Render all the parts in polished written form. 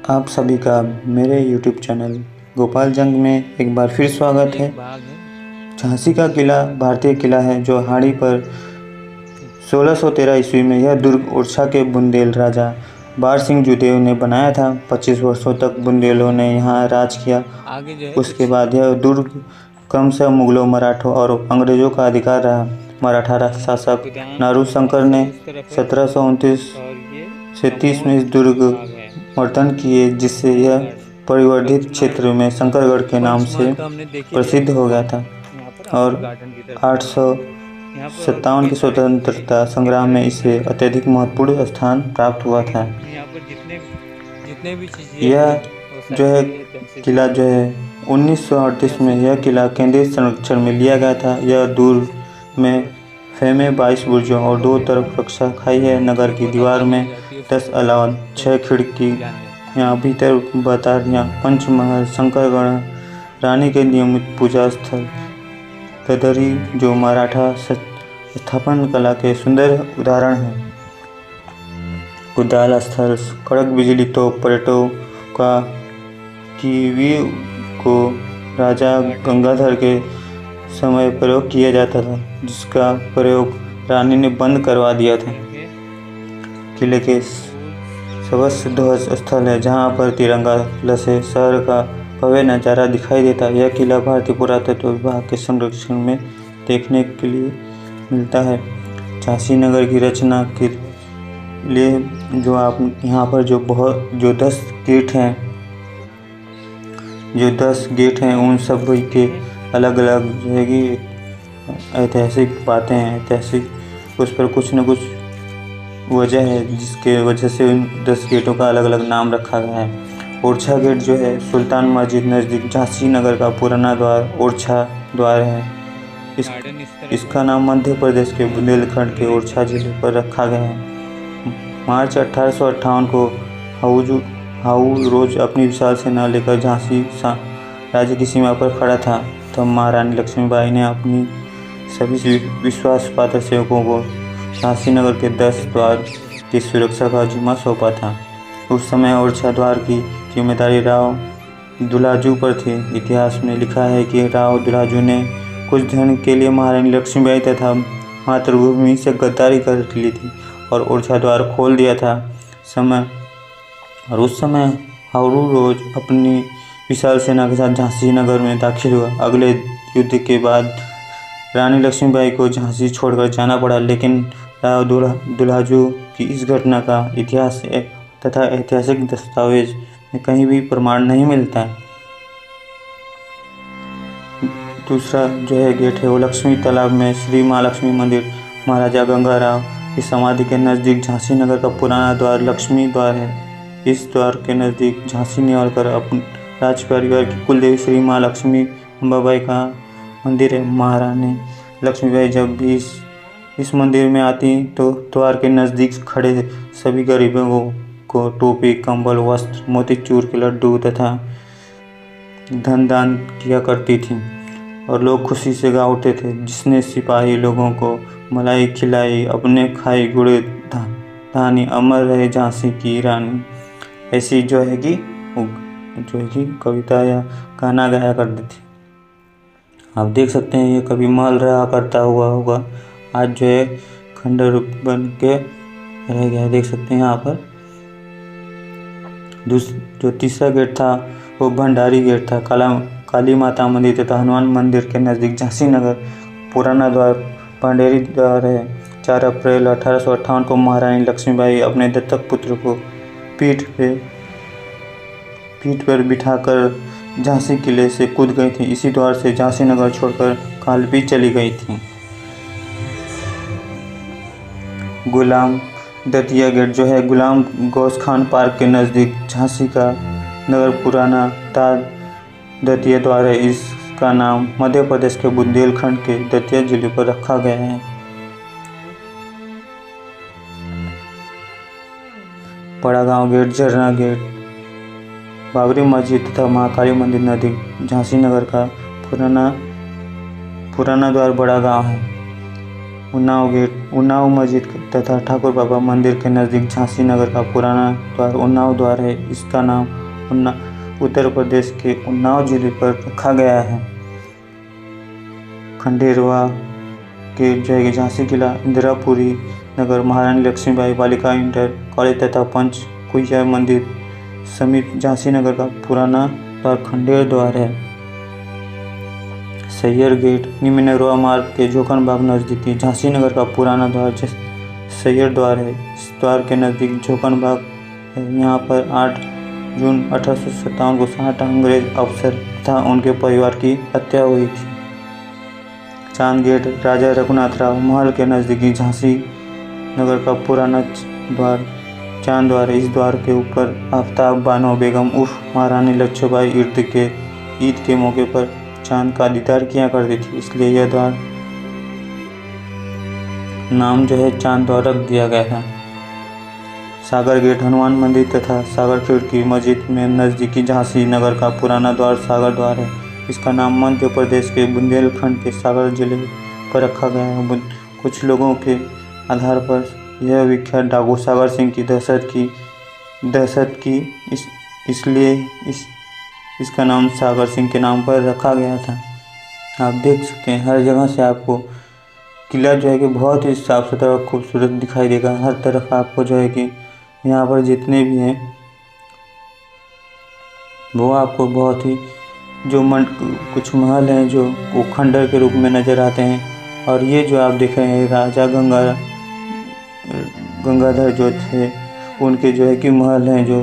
आप सभी का मेरे YouTube चैनल गोपाल जंग में एक बार फिर स्वागत है। झांसी का किला भारतीय किला है जो हाड़ी पर 1613 ईस्वी में यह दुर्ग ओरछा के बुंदेल राजा बार सिंह जुदेव ने बनाया था। 25 वर्षों तक बुंदेलों ने यहाँ राज किया। उसके बाद यह दुर्ग क्रमशः मुगलों, मराठों और अंग्रेजों का अधिकार रहा। मराठा शासक नारूशंकर ने 1729 से 30 में इस दुर्ग वर्तन किए, जिससे यह परिवर्धित क्षेत्र में शंकरगढ़ के नाम से प्रसिद्ध हो गया था और 857 के स्वतंत्रता संग्राम में इसे अत्यधिक महत्वपूर्ण स्थान प्राप्त हुआ था। यह जो है किला जो है 1938 में यह किला केंद्रीय संरक्षण में लिया गया था। यह दुर्ग में खेमे 22 बुर्जों और 2 तरफ रक्षा खाई है। नगर की दीवार में 10 अलावा 6 खिड़की, यहाँ भीतर बतारियाँ, पंचमहल, शंकरगढ़, रानी के नियमित पूजा स्थल, कदरी जो मराठा स्थापन कला के सुंदर उदाहरण हैं, कुदाल स्थल, कड़क बिजली तोप, पर्यटकों का कीवी को राजा गंगाधर के समय प्रयोग किया जाता था, जिसका प्रयोग रानी ने बंद करवा दिया था। किले के सर्वोच्च ध्वज स्थल है जहाँ पर तिरंगा लहरे शहर का भव्य नज़ारा दिखाई देता है। यह किला भारतीय पुरातत्व विभाग के संरक्षण में देखने के लिए मिलता है। झांसी नगर की रचना के लिए जो आप यहाँ पर जो 10 गेट हैं उन सब के अलग अलग जो है कि ऐतिहासिक बातें हैं। ऐतिहासिक उस पर कुछ न कुछ वजह है जिसके वजह से उन 10 गेटों का अलग अलग नाम रखा गया है। ओरछा गेट जो है सुल्तान मस्जिद नज़दीक झांसी नगर का पुराना द्वार ओरछा द्वार है। इसका नाम मध्य प्रदेश के बुंदेलखंड के ओरछा जिले पर रखा गया है। मार्च 1858 को हाउ रोज अपनी विशाल सेना लेकर झांसी राज्य की सीमा पर खड़ा था। तब महारानी लक्ष्मीबाई ने अपनी सभी विश्वासपात्र सेवकों को झांसी नगर के 10 द्वार की सुरक्षा का जिम्मा सौंपा था। उस समय ओरछा द्वार की जिम्मेदारी राव दुलाजू पर थी। इतिहास में लिखा है कि राव दुलाजू ने कुछ धन के लिए महारानी लक्ष्मीबाई तथा मातृभूमि से गद्दारी कर ली थी और ओरछा द्वार खोल दिया था। उस समय हाउरू रोज अपनी विशाल सेना के साथ झांसी नगर में दाखिल हुआ। अगले युद्ध के बाद रानी लक्ष्मीबाई को झांसी छोड़कर जाना पड़ा, लेकिन राव दुलाजू की इस घटना का इतिहास तथा ऐतिहासिक दस्तावेज में कहीं भी प्रमाण नहीं मिलता है। दूसरा जो है गेट है वो लक्ष्मी तालाब में श्री महालक्ष्मी मंदिर महाराजा गंगाराव की समाधि के नज़दीक झांसी नगर का पुराना द्वार लक्ष्मी द्वार है। इस द्वार के नज़दीक झांसी निवालकर अपने राज परिवार की कुलदेवी श्री महालक्ष्मी अम्बाबाई का मंदिर है। महारानी लक्ष्मीबाई जब भी इस मंदिर में आती तो द्वार के नज़दीक खड़े सभी गरीबों को टोपी, कंबल, वस्त्र, मोतीचूर के लड्डू तथा धन दान किया करती थी और लोग खुशी से गा उठते थे, जिसने सिपाही लोगों को मलाई खिलाई, अपने खाई गुड़े धानी, अमर रहे झांसी की रानी। ऐसी जो है कि कविता या गाना गाया करती थी। आप देख सकते हैं ये कभी महल रहा करता हुआ होगा, आज जो है खंडर बन के रह गया है। देख सकते हैं यहाँ पर जो तीसरा गेट था वो भंडारी गेट था। काली माता मंदिर तथा हनुमान मंदिर के नज़दीक झांसी नगर पुराना द्वार भंडारी द्वार है। 4 अप्रैल 1858 को महारानी लक्ष्मीबाई अपने दत्तक पुत्र को पीठ पर बिठाकर झांसी किले से कूद गई थी। इसी द्वार से झांसी नगर छोड़कर कालपी चली गई थी। गुलाम दतिया गेट जो है गुलाम गौस खान पार्क के नज़दीक झांसी का नगर पुराना ताज दतिया द्वार है। इसका नाम मध्य प्रदेश के बुंदेलखंड के दतिया जिले पर रखा गया है। बड़ा गांव गेट, झरना गेट, बाबरी मस्जिद तथा महाकाली मंदिर नज़दीक झांसी नगर का पुराना द्वार बड़ा गांव है। उन्नाव गेट, उन्नाव मस्जिद तथा ठाकुर बाबा मंदिर के नज़दीक झांसी नगर का पुराना द्वार उन्नाव द्वार है। इसका नाम उत्तर प्रदेश के उन्नाव जिले पर रखा गया है। खंडेरवा के जो है झांसी किला, इंदिरापुरी नगर, महारानी लक्ष्मीबाई बालिका इंटर कॉलेज तथा पंचकुइया मंदिर समेत झांसी नगर का पुराना द्वार खंडेर द्वार है। सैयर गेट, निमिनरवा मार्ग के झोकनबाग नज़दीकी झांसी नगर का पुराना द्वार सैयर द्वार है। इस द्वार के नज़दीक झोकनबाग है। यहाँ पर 8 जून 1857 को 60 अंग्रेज अफसर तथा उनके परिवार की हत्या हुई थी। चांद गेट, राजा रघुनाथ राव महल के नज़दीकी झांसी नगर का पुराना द्वार चांद द्वार है। इस द्वार के ऊपर आफ्ताब बानो बेगम उर्फ महारानी लक्ष्मीबाई ईद के मौके पर चांद का दीदार किया करती थी, इसलिए यह द्वार नाम जो है चांद द्वार रख दिया गया था। सागर गेट, हनुमान मंदिर तथा सागर खिड़की मस्जिद में नज़दीकी झांसी नगर का पुराना द्वार सागर द्वार है। इसका नाम मध्य प्रदेश के बुंदेलखंड के सागर जिले पर रखा गया है। कुछ लोगों के आधार पर यह विख्यात डाकू सागर सिंह की दहशत की इसलिए इसका नाम सागर सिंह के नाम पर रखा गया था। आप देख सकते हैं हर जगह से आपको किला जो है कि बहुत ही साफ़ सुथरा और खूबसूरत दिखाई देगा। हर तरफ आपको जो है कि यहाँ पर जितने भी हैं वो आपको बहुत ही कुछ महल हैं जो वो खंडर के रूप में नज़र आते हैं। और ये जो आप देख रहे हैं राजा गंगाधर जो थे उनके जो है कि महल हैं जो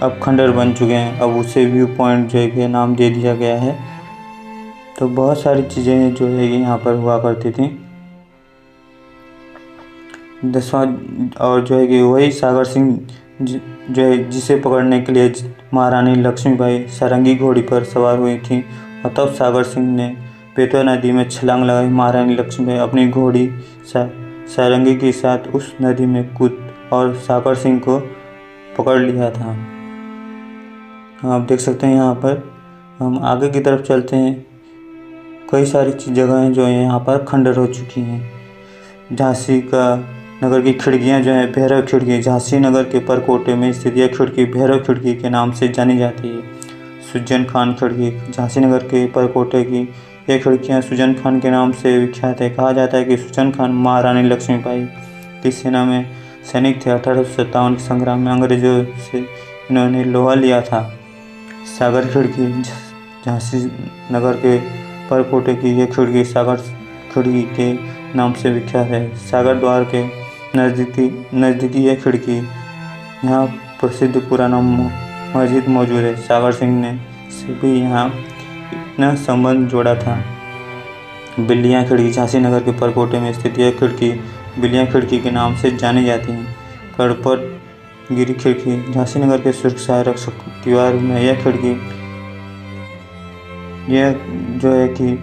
अब खंडर बन चुके हैं। अब उसे व्यू पॉइंट जो है कि नाम दे दिया गया है। तो बहुत सारी चीज़ें जो है कि यहाँ पर हुआ करती थी। 10वां और जो है कि वही सागर सिंह जो है जिसे पकड़ने के लिए महारानी लक्ष्मीबाई सारंगी घोड़ी पर सवार हुई थी और तब सागर सिंह ने बेतवा नदी में छलांग लगाई। महारानी लक्ष्मीबाई अपनी घोड़ी सारंगी के साथ उस नदी में कूद और सागर सिंह को पकड़ लिया था। आप देख सकते हैं। यहाँ पर हम आगे की तरफ चलते हैं। कई सारी जगह हैं जो यहाँ पर खंडर हो चुकी हैं। झांसी का नगर की खिड़कियाँ जो है भैरव खिड़की, झांसी नगर के परकोटे में स्थित यह खिड़की भैरव खिड़की के नाम से जानी जाती है। सुजन खान खिड़की, झांसी नगर के परकोटे की यह खिड़कियाँ सुजन खान के नाम से विख्यात है। कहा जाता है कि सुजन खान महारानी लक्ष्मीबाई की सेना में सैनिक थे। 1857 के संग्राम में अंग्रेजों से इन्होंने लोहा लिया था। सागर खिड़की, झांसी नगर के परकोटे की यह खिड़की सागर खिड़की के नाम से विख्यात है। सागर द्वार के नज़दीकी यह खिड़की, यहाँ प्रसिद्ध पुराना मस्जिद मौजूद है। सागर सिंह ने से भी यहाँ इतना संबंध जोड़ा था। बिल्लियाँ खिड़की, झांसी नगर के परकोटे में स्थित यह खिड़की बिल्लियाँ खिड़की के नाम से जानी जाती हैं। कड़पट गिरी खिड़की, झांसी नगर के सुरक्षा रक्षक दीवार में यह खिड़की यह जो है कि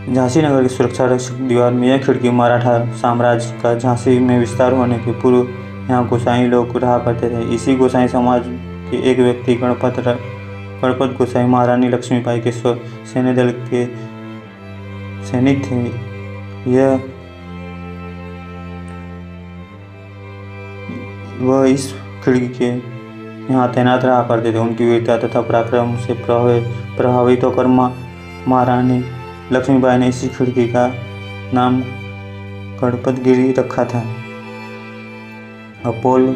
झांसी नगर की सुरक्षा रक्षक दीवार में यह खिड़की मराठा साम्राज्य का झांसी में विस्तार होने के पूर्व यहाँ गोसाई लोग रहा करते थे। इसी गोसाई समाज के एक व्यक्ति गणपत गोसाई महारानी लक्ष्मीबाई के सैन्य दल के सैनिक थे। वह इस खिड़की के यहाँ तैनात रहा करते थे। उनकी वीरता तथा पराक्रम से प्रभावित होकर महारानी लक्ष्मीबाई ने इसी खिड़की का नाम गणपतगिरी रखा था। अपोलो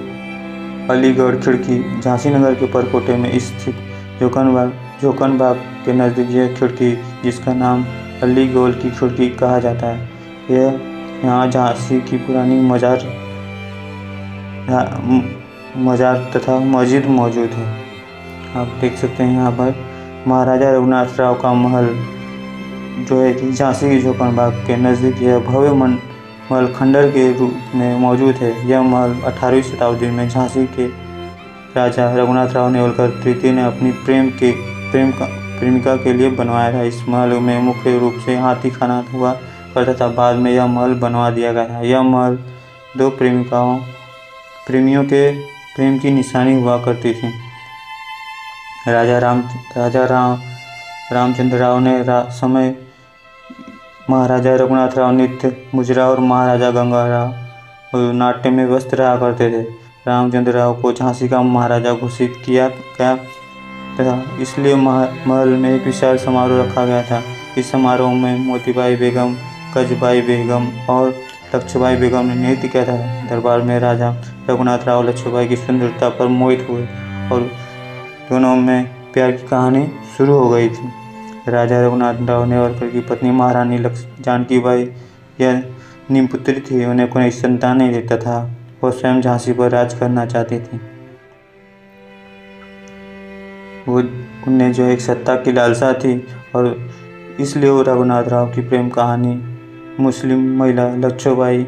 अलीगढ़ खिड़की, झांसी नगर के परकोटे में स्थित जोकनबाग के नज़दीक यह खिड़की जिसका नाम अलीगोल की खिड़की कहा जाता है। यहाँ झांसी की पुरानी मजार तथा मस्जिद मौजूद है। आप देख सकते हैं यहाँ पर महाराजा रघुनाथ राव का महल जो है कि झांसी की जोकनबाग के नज़दीक यह भव्य महल खंडर के रूप में मौजूद है। यह महल 18वीं शताब्दी में झांसी के राजा रघुनाथ राव नेवलकर तृतीय ने अपनी प्रेमिका के लिए बनवाया था। इस महल में मुख्य रूप से हाथी खाना हुआ करता था। बाद में यह महल बनवा दिया गया था। यह महल दो प्रेमियों के प्रेम की निशानी हुआ करती थी। राजा रामचंद्र राव ने महाराजा रघुनाथ राव नित्य मुजरा और महाराजा गंगाराव नाट्य में व्यस्त रहा करते थे। रामचंद्र राव को झांसी का महाराजा घोषित किया गया था, इसलिए महल में एक विशाल समारोह रखा गया था। इस समारोह में मोतीबाई बेगम, कजबाई बेगम और लक्ष्मीबाई बेगम ने नृत्य किया था। दरबार में राजा रघुनाथ राव लक्ष्मीबाई की सुंदरता पर मोहित हुए और दोनों में प्यार की कहानी शुरू हो गई थी। राजा रघुनाथ राव नेवलकर की पत्नी महारानी जानकीबाई यह निपुत्री थी। उन्हें कोई संतान नहीं देता था। वह स्वयं झांसी पर राज करना चाहती थी। उन्हें जो एक सत्ता की लालसा थी और इसलिए वो रघुनाथ राव की प्रेम कहानी मुस्लिम महिला लक्ष्मीबाई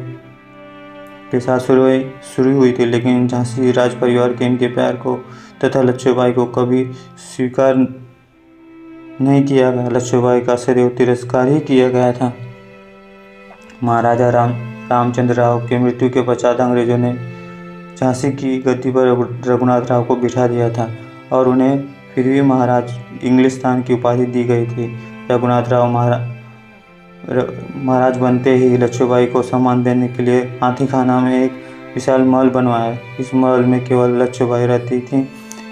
के साथ शुरू हुई थी, लेकिन झांसी राज परिवार के इनके प्यार को तथा लक्ष्मीबाई को कभी स्वीकार नहीं किया गया। लक्ष्मीबाई का सदैव तिरस्कार ही किया गया था। महाराजा रामचंद्र राव की मृत्यु के पश्चात अंग्रेजों ने झांसी की गद्दी पर रघुनाथ राव को बिठा दिया था और उन्हें फिर भी महाराज इंग्लिस्तान की उपाधि दी गई थी। रघुनाथ राव महाराज बनते ही लक्ष्मीबाई को सम्मान देने के लिए हाथीखाना में एक विशाल महल बनवाया। इस महल में केवल लक्ष्मीबाई रहती थी।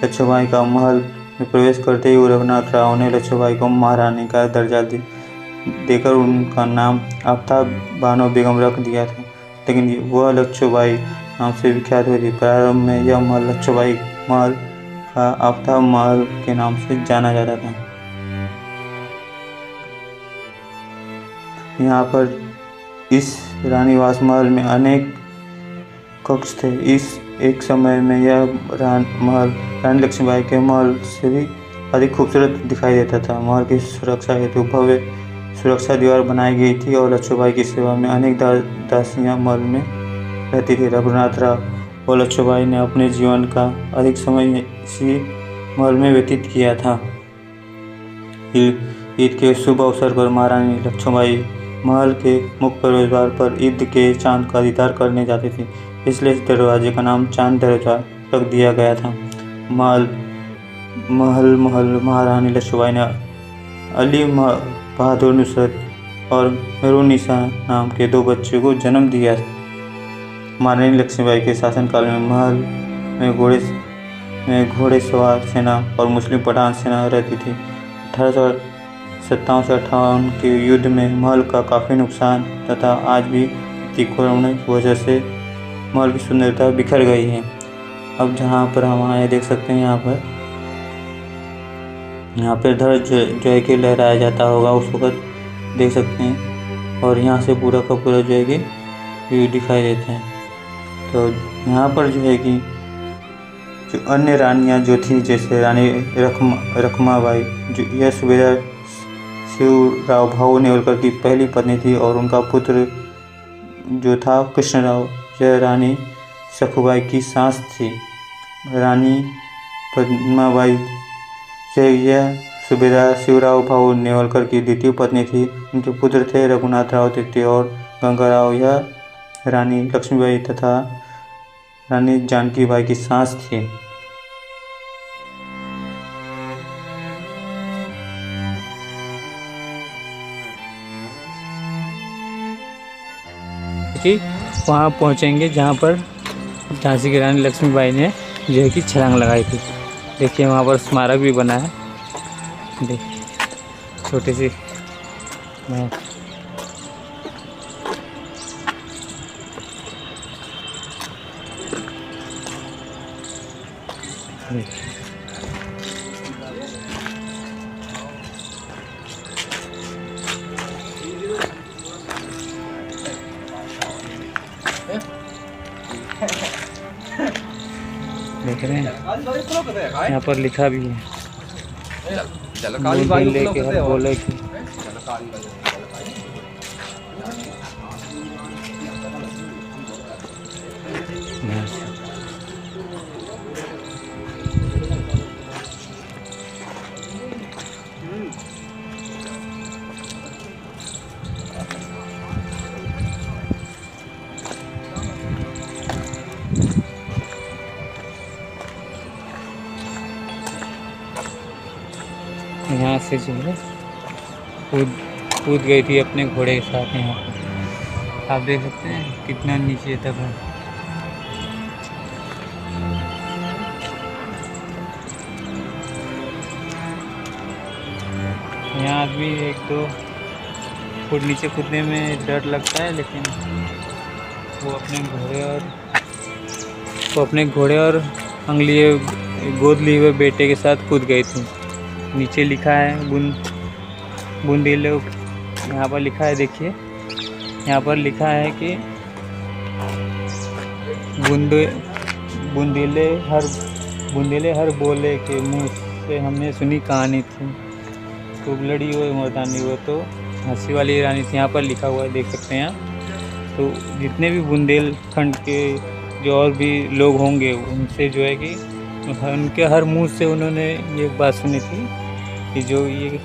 लक्ष्मीबाई का महल में प्रवेश करते ही रघुनाथ राव ने लक्ष्मीबाई को महारानी का दर्जा देकर उनका नाम आफ्ताब बानो बेगम रख दिया था, लेकिन वह लक्ष्मीबाई नाम से विख्यात हुई थी। प्रारंभ में यह महल लक्ष्मीबाई महल का आफ्ताब महल के नाम से जाना जाता था। यहाँ पर इस रानीवास महल में अनेक कक्ष थे। इस एक समय में यह महल रानी लक्ष्मीबाई के महल से भी अधिक खूबसूरत दिखाई देता था। महल की सुरक्षा हेतु भव्य सुरक्षा दीवार बनाई गई थी और लक्ष्मीबाई की सेवा में अनेक दासियां महल में रहती थी। रघुनाथ राव और लक्ष्मीबाई ने अपने जीवन का अधिक समय इसी महल में व्यतीत किया था। ईद के शुभ अवसर पर महारानी लक्ष्मीबाई महल के मुख्य प्रवेश द्वार पर ईद के चांद का दीदार करने जाती थी, इसलिए इस दरवाजे का नाम चांद दरवाजा रख दिया गया था। महल महारानी लक्ष्मीबाई ने अली बहादुर नुसरत और मेहरुन्निसा नाम के 2 बच्चों को जन्म दिया। महारानी लक्ष्मीबाई के शासनकाल में महल में घोड़ेसवार सेना और मुस्लिम पठान सेना रहती थी। 1857 से 58 के युद्ध में महल का काफ़ी नुकसान तथा आज भी तीखों की वजह से महल की सुंदरता बिखर गई है। अब जहाँ पर हम आए देख सकते हैं, यहाँ पर ध्वज जो है कि लहराया जाता होगा उस वक्त देख सकते हैं, और यहाँ से पूरा का पूरा जो है कि व्यू दिखाई देते हैं। तो यहाँ पर जो है कि जो अन्य रानियाँ जो थी, जैसे रानी रखमाबाई, जो यह सूबेदार शिवराव भाऊ नेवलकर की पहली पत्नी थी और उनका पुत्र जो था कृष्णराव, यह रानी सखुबाई की सास थी। रानी पद्माबाई यह सूबेदार शिवराव भाऊ नेवलकर की द्वितीय पत्नी थी। उनके पुत्र थे रघुनाथ राव तृतीय और गंगाराव। यह रानी लक्ष्मीबाई तथा रानी जानकीबाई की सास थी। वहाँ पहुँचेंगे जहाँ पर झांसी की रानी लक्ष्मीबाई ने जो है कि छलांग लगाई थी। देखिए वहाँ पर स्मारक भी बना है, देखिए छोटी सी देख रहे हैं, यहाँ पर लिखा भी है बोले कि यहाँ से जो है कूद गई थी अपने घोड़े के साथ। यहाँ पर आप देख सकते हैं कितना नीचे तक है। यहाँ आदमी 1-2 फुट नीचे कूदने में डर लगता है, लेकिन वो अपने घोड़े और गोद लिए हुए बेटे के साथ कूद गई थी। नीचे लिखा है बुंदेले, यहाँ पर लिखा है, देखिए यहाँ पर लिखा है कि बुंदेले हर बोले के मुँह से हमने सुनी कहानी थी, खूब लड़ी हुई मर्दानी वो तो झांसी वाली रानी थी। यहाँ पर लिखा हुआ है, देख सकते हैं आप। तो जितने भी बुंदेलखंड के जो और भी लोग होंगे, उनसे जो है कि उनके हर मुंह से उन्होंने ये बात सुनी थी कि जो ये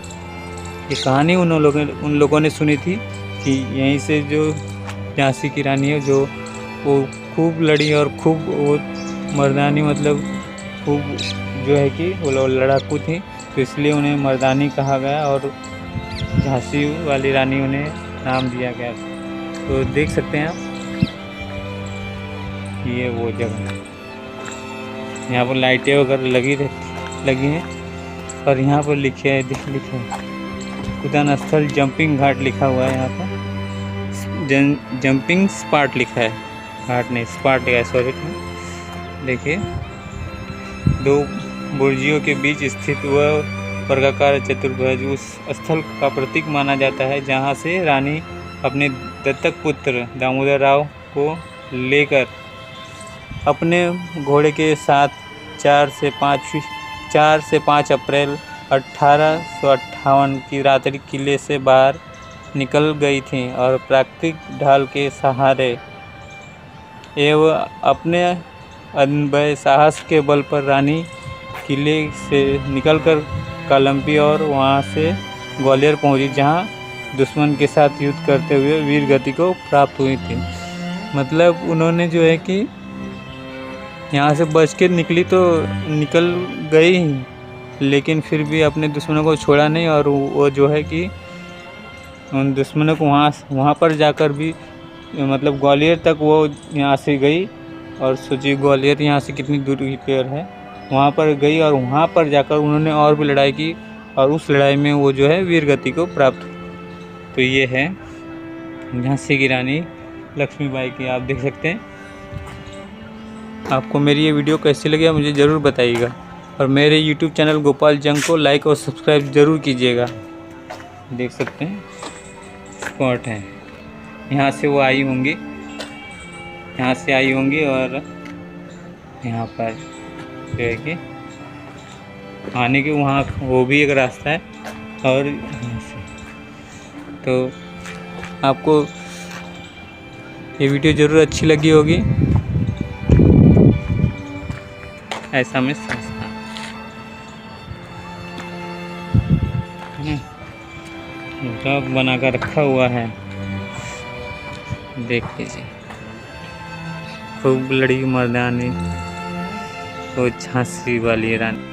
कहानी उन लोगों ने सुनी थी कि यहीं से जो झांसी की रानी है, जो वो खूब लड़ी और खूब वो मर्दानी, मतलब खूब जो है कि वो लड़ाकू थी, तो इसलिए उन्हें मर्दानी कहा गया और झांसी वाली रानी उन्हें नाम दिया गया। तो देख सकते हैं आप, ये वो जगह है। यहाँ पर लाइटें वगैरह लगी हैं और यहाँ पर लिखे है उद्यान स्थल जंपिंग घाट लिखा हुआ है। यहाँ पर जंपिंग स्पॉट लिखा है, घाट नहीं स्पॉट लिखा है, सॉरी। देखिए 2 बुर्जियों के बीच स्थित वह वर्गाकार चतुर्भुज उस स्थल का प्रतीक माना जाता है जहाँ से रानी अपने दत्तक पुत्र दामोदर राव को लेकर अपने घोड़े के साथ 4 से 5 अप्रैल 1858 की रात्रि किले से बाहर निकल गई थी और प्राकृतिक ढाल के सहारे एवं अपने अनबय साहस के बल पर रानी किले से निकलकर कालम्पी और वहां से ग्वालियर पहुंची, जहां दुश्मन के साथ युद्ध करते हुए वीर गति को प्राप्त हुई थी। मतलब उन्होंने जो है कि यहाँ से बच के निकली तो निकल गई, लेकिन फिर भी अपने दुश्मनों को छोड़ा नहीं और वो जो है कि उन दुश्मनों को वहाँ पर जाकर भी, मतलब ग्वालियर तक वो यहाँ से गई और सोचिए ग्वालियर यहाँ से कितनी दूरी पर है, वहाँ पर गई और वहाँ पर जाकर उन्होंने और भी लड़ाई की और उस लड़ाई में वो जो है वीर गति को प्राप्त हुई। तो ये है झांसी की रानी लक्ष्मीबाई की, आप देख सकते हैं। आपको मेरी ये वीडियो कैसी लगी मुझे ज़रूर बताइएगा और मेरे YouTube चैनल गोपाल जंग को लाइक और सब्सक्राइब ज़रूर कीजिएगा। देख सकते हैं स्पॉट है, यहाँ से वो आई होंगी, और यहाँ पर जो है कि आने के वहाँ वो भी एक रास्ता है और यहाँ से। तो आपको ये वीडियो ज़रूर अच्छी लगी होगी, ऐसा मैं समझता हूँ। ब्लॉग बना कर रखा हुआ है, देख लीजिए। खूब लड़ी मर्दानी वो झांसी वाली रानी।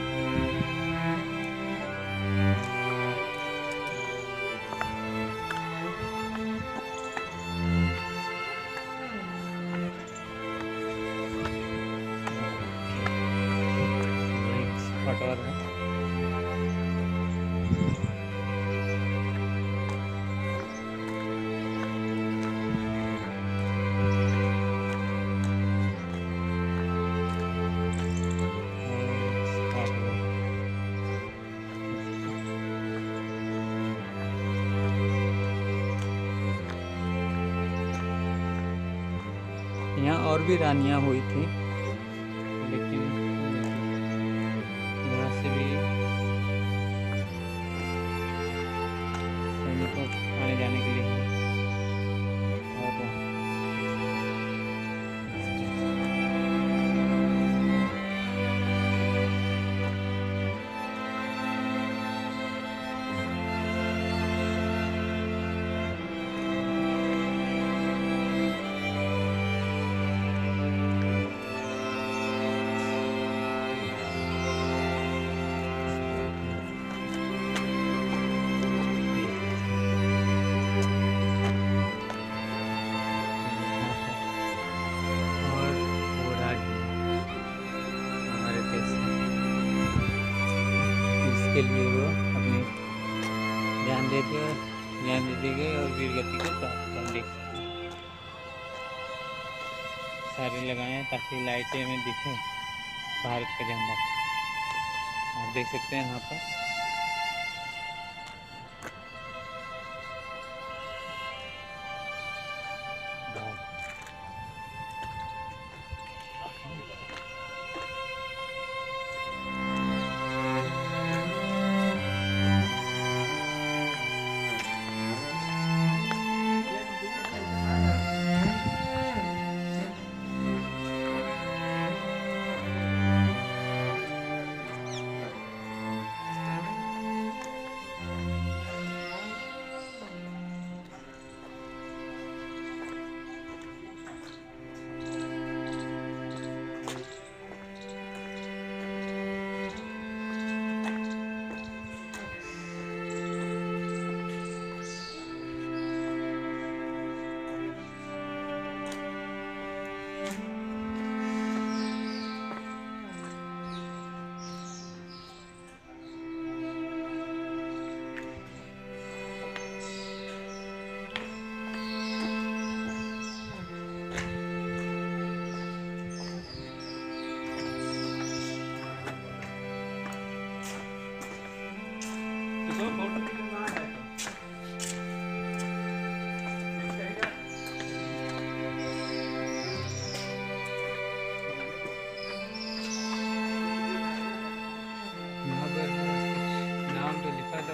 यहाँ और भी रानियाँ हुई थी, लेकिन यहाँ से भी सैनिकों आने जाने के लिए के लिए वो अपनी जान दे दी गई और वीर गति को प्राप्त कर। देख सकते हैं सारे लगाए हैं ताकि लाइटें में दिखे भारत का झंडा। आप देख सकते हैं यहाँ पर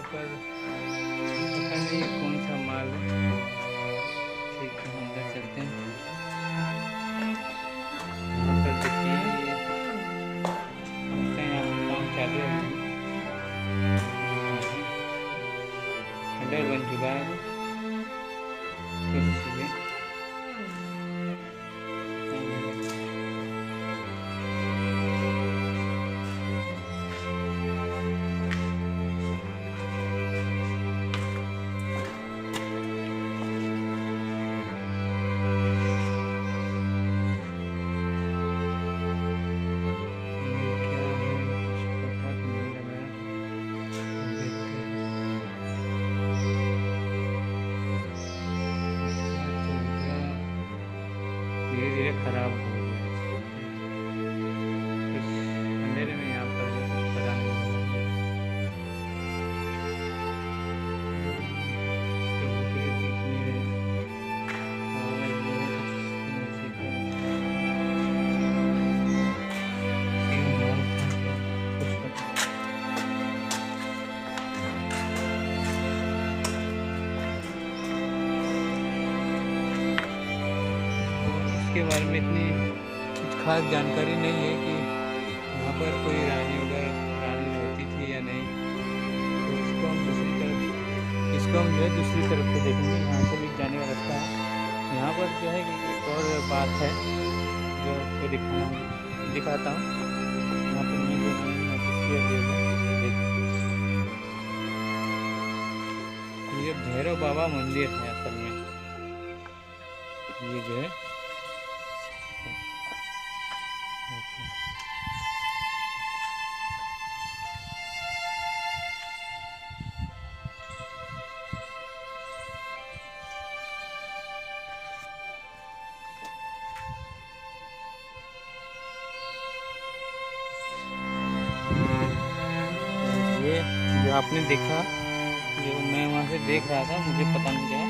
पर पता नहीं कौन सा माल है। ठीक है अंदर चलते हैं। यहाँ पर देखिए यहाँ पर काम चालू है। खंडर बन चुका है कुछ चीजें। धीरे धीरे खराब हो गया कुछ अंधेरे में। यहाँ पर कुछ पता नहीं दिख नहीं रहे और के बारे में इतनी कुछ खास जानकारी नहीं है कि यहाँ पर कोई रानी रहती थी या नहीं। तो इसको हम जो है दूसरी तरफ से देखेंगे। यहाँ से भी जाने का रास्ता है। यहाँ पर जो है कि एक और बात है जो आपको दिखाता हूँ। यहाँ पर मैं जो ये भैरव बाबा मंदिर है असल में। ये जो है ये जो आपने देखा, जो मैं वहाँ से देख रहा था, मुझे पता नहीं चला।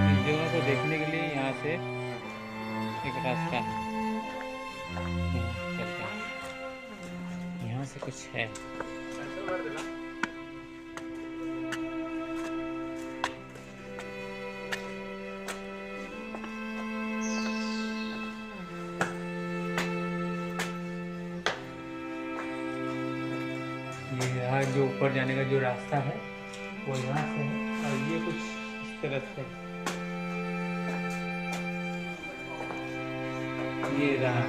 इस जगह को देखने के लिए यहाँ से एक रास्ता है। यहाँ से कुछ है। ये यहाँ जो ऊपर जाने का जो रास्ता है वो यहाँ से है और ये कुछ इस तरह से ये रहा।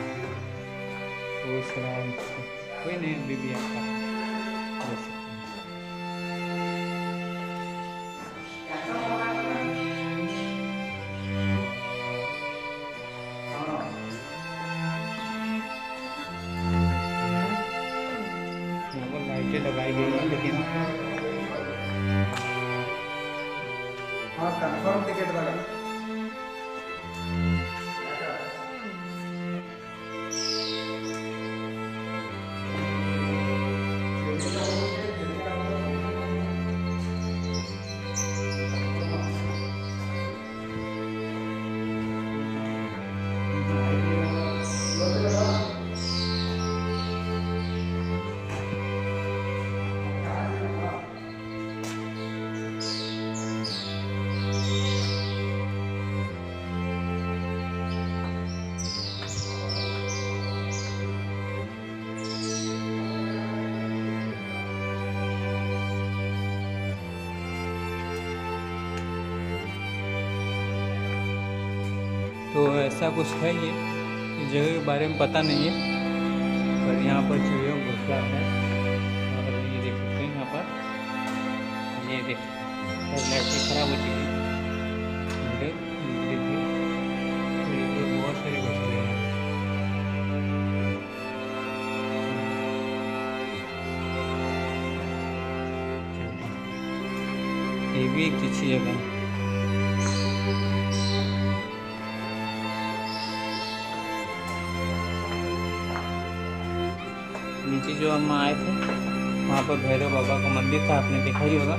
उस राम कोई नहीं अभी भी आता है। लगाई गई है, लेकिन हाँ कंफर्म टिकट लगा। तो ऐसा कुछ है ये, इस जगह के बारे में पता नहीं है, पर यहाँ पर चिड़ियों का घोंसला है। और ये देख सकते हैं यहाँ पर, ये देख लाइटें खराब हो चुकी हैं, देखिए बहुत सारे घोंसले हैं। ये भी एक अच्छी जगह है। नीचे जो हम आए थे वहाँ पर भैरव बाबा का मंदिर था, आपने देखा ही होगा।